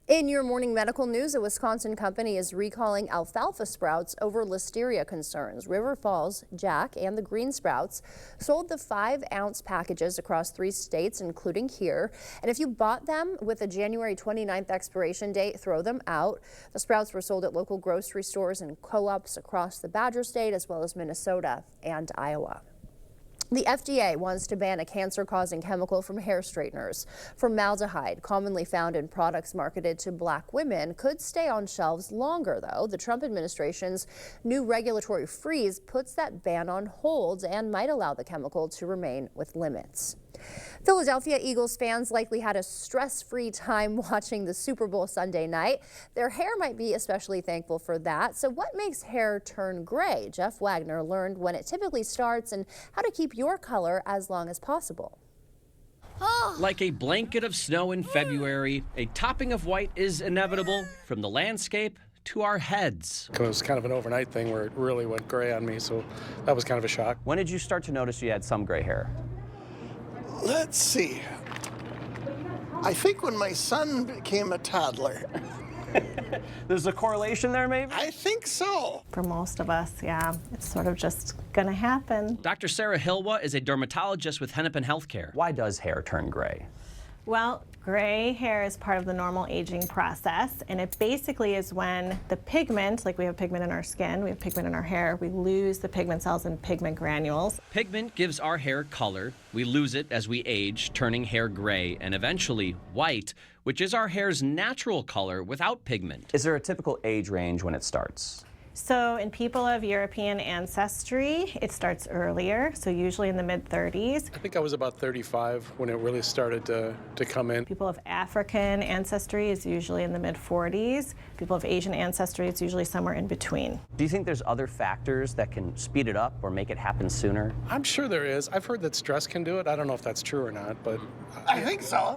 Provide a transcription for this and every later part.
In your morning medical news, a Wisconsin company is recalling alfalfa sprouts over listeria concerns. River Falls, Jack, and the Green Sprouts sold the 5-ounce packages across 3 states, including here. And if you bought them with a January 29th expiration date, throw them out. The sprouts were sold at local grocery stores and co-ops across the Badger State, as well as Minnesota and Iowa. The FDA wants to ban a cancer-causing chemical from hair straighteners. Formaldehyde, commonly found in products marketed to Black women, could stay on shelves longer, though. The Trump administration's new regulatory freeze puts that ban on hold and might allow the chemical to remain with limits. Philadelphia Eagles fans likely had a stress-free time watching the Super Bowl Sunday night. Their hair might be especially thankful for that. So what makes hair turn gray? Jeff Wagner learned when it typically starts and how to keep your color as long as possible. Like a blanket of snow in February, a topping of white is inevitable from the landscape to our heads. It was kind of an overnight thing where it really went gray on me, so that was kind of a shock. When did you start to notice you had some gray hair? Let's see. I think when my son became a toddler. There's a correlation there, maybe? I think so. For most of us, yeah, it's sort of just gonna happen. Dr. Sarah Hilwa is a dermatologist with Hennepin Healthcare. Why does hair turn gray? Well, gray hair is part of the normal aging process, and it basically is when the pigment, like we have pigment in our skin, we have pigment in our hair, we lose the pigment cells and pigment granules. Pigment gives our hair color. We lose it as we age, turning hair gray and eventually white, which is our hair's natural color without pigment. Is there a typical age range when it starts? So in people of European ancestry, it starts earlier, so usually in the mid-30s. I think I was about 35 when it really started to come in. People of African ancestry is usually in the mid-40s. People of Asian ancestry, it's usually somewhere in between. Do you think there's other factors that can speed it up or make it happen sooner? I'm sure there is. I've heard that stress can do it. I don't know if that's true or not, but I think so.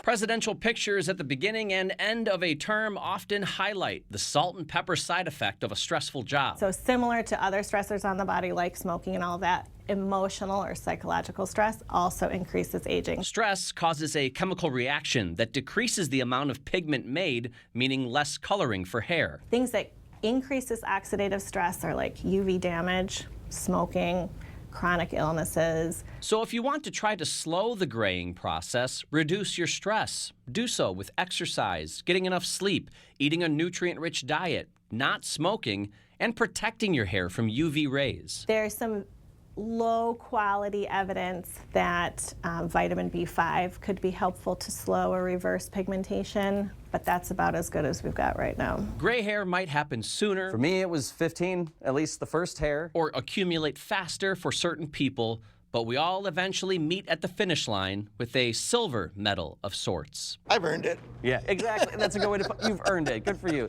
Presidential pictures at the beginning and end of a term often highlight the salt and pepper side effect of a stressful job. So similar to other stressors on the body like smoking and all of that, emotional or psychological stress also increases aging. Stress causes a chemical reaction that decreases the amount of pigment made, meaning less coloring for hair. Things that increase this oxidative stress are like UV damage, smoking, chronic illnesses. So if you want to try to slow the graying process, reduce your stress. Do so with exercise, getting enough sleep, eating a nutrient-rich diet, not smoking, and protecting your hair from UV rays. There's some low quality evidence that vitamin B5 could be helpful to slow or reverse pigmentation, but that's about as good as we've got right now. Gray hair might happen sooner. For me, it was 15, at least the first hair. Or accumulate faster for certain people, but we all eventually meet at the finish line with a silver medal of sorts. I've earned it. Yeah, exactly. That's a good way to put it. You've earned it. Good for you.